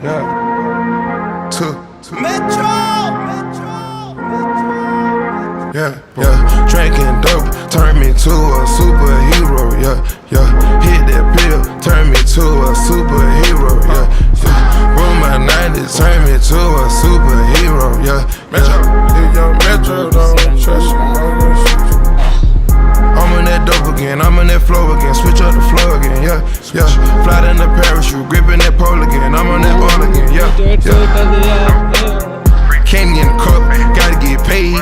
yeah. To Metro. Yeah, yeah. Drinking dope turned me to a superhero. Yeah, yeah. Hit that pill, turned me to a superhero. Yeah, yeah. Roll my 90s, turned me to a superhero. Yeah, Metro. If young Metro don't trust you, I'm gonna shoot you. I'm on that dope again, I'm on that flow again. Switch up the flow again. Yeah, yeah. Fly in the parachute, gripping that pole again. I'm on that ball again. Yeah, yeah. Candy in the cup, gotta get paid.